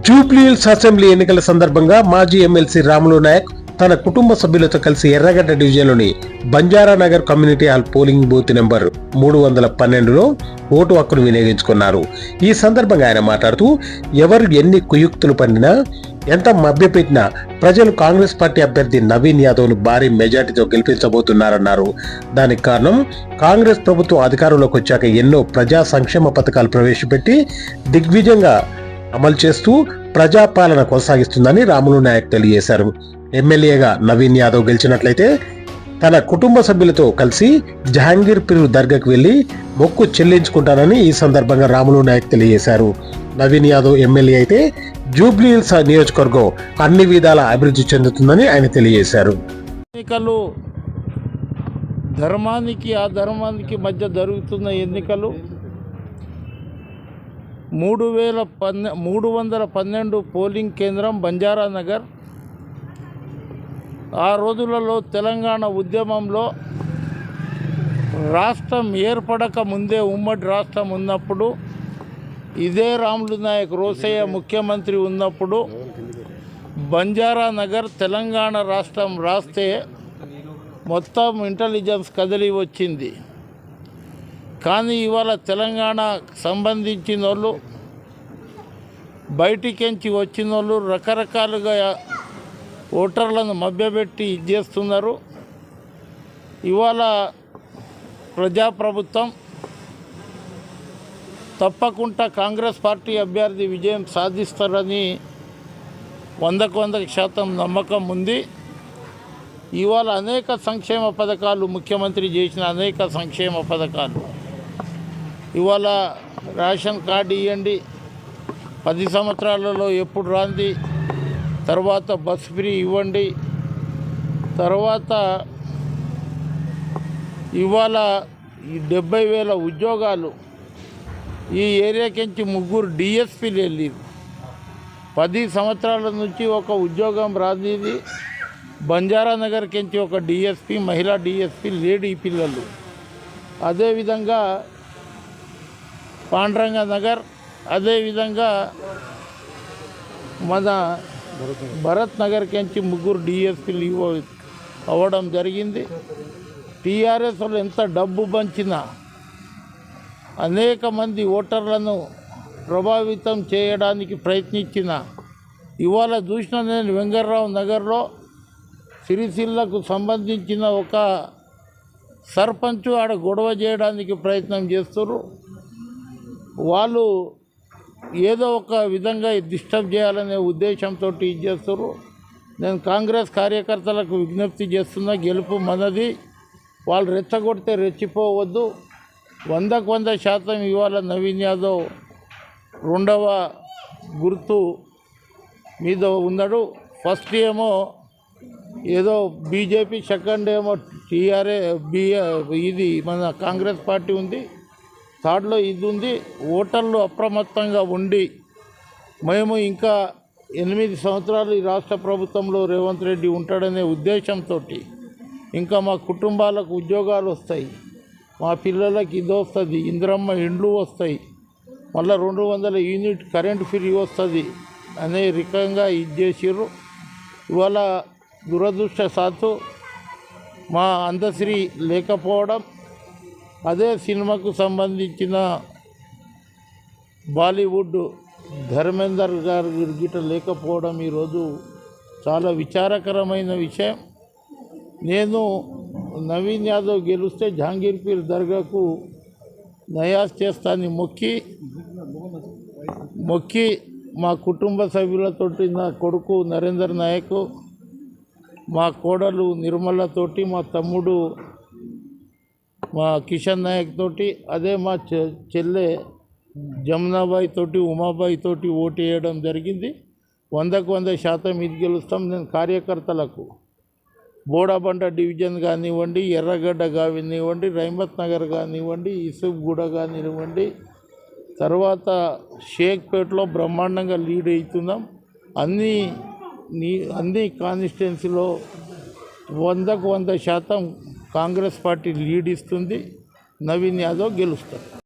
Jubilee Hills assembly ఎన్నికల సందర్భంగా మాజీ ఎమ్మెల్సీ రాములు నాయక్ తన కుటుంబ సభ్యులతో కలిసి ఎర్రగడ్డ డివిజన్లోని Banjaranagar community hall polling booth number 312లో ఓటు హక్కును వినియోగించుకున్నారు. ఈ సందర్భంగా ఆయన మాట్లాడుతూ, ఎవరు ఎన్ని కుయుక్తులు పన్నినా, ఎంత మభ్యపెట్టినా ప్రజలు కాంగ్రెస్ పార్టీ అభ్యర్థి నవీన్ యాదవ్ను భారీ మెజార్టీతో గెలిపించబోతున్నారన్నారు. దానికి కారణం కాంగ్రెస్ ప్రభుత్వం అధికారంలోకి వచ్చాక ఎన్నో ప్రజా సంక్షేమ పథకాలు ప్రవేశపెట్టి దిగ్విజయంగా అమలు చేస్తూ ప్రజాపాలన కొనసాగిస్తుందని రాములు నాయక్ తెలియజేశారు. ఎమ్మెల్యేగా నవీన్ యాదవ్ గెలిచినట్లయితే తన కుటుంబ సభ్యులతో కలిసి జహాంగీర్ పీర్ దర్గాకు వెళ్లి మొక్కు చెల్లించుకుంటానని ఈ సందర్భంగా రాములు నాయక్ తెలియజేశారు. నవీన్ యాదవ్ ఎమ్మెల్యే అయితే జూబ్లీహిల్స్ నియోజకవర్గం అన్ని విధాల అభివృద్ధి చెందుతుందని ఆయన తెలియజేశారు. ఎన్నికలు ధర్మానికి అధర్మానికి మధ్య జరుగుతున్న ఎన్నికలు. 312 పోలింగ్ కేంద్రం బంజారానగర్. ఆ రోజులలో తెలంగాణ ఉద్యమంలో రాష్ట్రం ఏర్పడక ముందే ఉమ్మడి రాష్ట్రం ఉన్నప్పుడు, ఇదే రాములు నాయక్ రోసయ్య ముఖ్యమంత్రి ఉన్నప్పుడు బంజారానగర్ తెలంగాణ రాష్ట్రం రాస్తే మొత్తం ఇంటెలిజెన్స్ కదిలి వచ్చింది. కానీ ఇవాళ తెలంగాణ సంబంధించిన వాళ్ళు, బయటికెంచి వచ్చిన వాళ్ళు రకరకాలుగా ఓటర్లను మభ్యపెట్టి చేస్తున్నారు. ఇవాళ ప్రజాప్రభుత్వం తప్పకుండా కాంగ్రెస్ పార్టీ అభ్యర్థి విజయం సాధిస్తారని 100% నమ్మకం ఉంది. ఇవాళ అనేక సంక్షేమ పథకాలు, ముఖ్యమంత్రి చేసిన అనేక సంక్షేమ పథకాలు, ఇవాళ రేషన్ కార్డు ఇవ్వండి, 10 సంవత్సరాలలో ఎప్పుడు రాంది, తర్వాత బస్ ఫ్రీ ఇవ్వండి, తర్వాత ఇవాళ ఈ 70,000 ఉద్యోగాలు. ఈ ఏరియాకించి 3 డిఎస్పీలు వెళ్ళారు. 10 సంవత్సరాల నుంచి ఒక ఉద్యోగం రానిది. బంజారానగర్కించి ఒక డిఎస్పీ, మహిళా డిఎస్పీ లేడీ పిల్లలు. అదేవిధంగా పాండ్రంగ నగర్, అదేవిధంగా మన భరత్ నగర్కించి 3 డిఎస్పీలు అవ్వడం జరిగింది. టీఆర్ఎస్ వాళ్ళు ఎంత డబ్బు పంచినా, అనేక మంది ఓటర్లను ప్రభావితం చేయడానికి ప్రయత్నించిన, ఇవాళ చూసిన నేను వెంగర్రావు నగర్లో సిరిసిల్లకు సంబంధించిన ఒక సర్పంచ్ ఆడ గొడవ చేయడానికి ప్రయత్నం చేస్తున్నారు. వాళ్ళు ఏదో ఒక విధంగా డిస్టర్బ్ చేయాలనే ఉద్దేశంతో ఇది చేస్తారు. నేను కాంగ్రెస్ కార్యకర్తలకు విజ్ఞప్తి చేస్తున్నా, గెలుపు మనది. వాళ్ళు రెచ్చగొడితే రెచ్చిపోవద్దు. 100% ఇవాళ నవీన్ యాదవ్ 2వ గుర్తు మీద ఉన్నాడు. ఫస్ట్ ఏమో ఏదో బీజేపీ, సెకండ్ ఏమో ఇది మన కాంగ్రెస్ పార్టీ ఉంది, థర్డ్లో ఇది ఉంది. ఓటర్లు అప్రమత్తంగా ఉండి, మేము ఇంకా 8 సంవత్సరాలు ఈ రాష్ట్ర ప్రభుత్వంలో రేవంత్ రెడ్డి ఉంటాడనే ఉద్దేశంతో, ఇంకా మా కుటుంబాలకు ఉద్యోగాలు వస్తాయి, మా పిల్లలకి ఇది వస్తుంది, ఇందిరమ్మ ఇండ్లు వస్తాయి, మళ్ళీ 200 యూనిట్ కరెంట్ ఫ్రీ వస్తుంది అనే రకంగా ఇది చేసిర్రు. ఇవాళ దురదృష్టవశాత్తు మా అందశ్రీ లేకపోవడం, అదే సినిమాకు సంబంధించిన బాలీవుడ్ ధర్మేందర్ గారు గిట్ట లేకపోవడం ఈరోజు చాలా విచారకరమైన విషయం. నేను నవీన్ యాదవ్ గెలిస్తే జహాంగీర్ పీర్ దర్గాకు నయాజ్ చేస్తానని మొక్కి మా కుటుంబ సభ్యులతోటి, నా కొడుకు నరేందర్ నాయక్, మా కోడలు నిర్మలతోటి, మా తమ్ముడు మా కిషన్ నాయక్ తోటి, అదే మా చెల్లె జమునాబాయి తోటి, ఉమాబాయి తోటి ఓటు వేయడం జరిగింది. 100% ఇది గెలుస్తాం. నేను కార్యకర్తలకు బోడాబండ డివిజన్ కానివ్వండి, ఎర్రగడ్డ కానివ్వండి, రహమత్ నగర్ కానివ్వండి, యూసుఫ్గూడ కానివ్వండి, తర్వాత షేక్పేటలో బ్రహ్మాండంగా లీడ్ అవుతున్నాం. అన్ని కాన్స్టిట్యున్సీలో 100% కాంగ్రెస్ పార్టీ లీడ్ ఇస్తుంది. నవీన్ యాదవ్ గెలుస్తారు.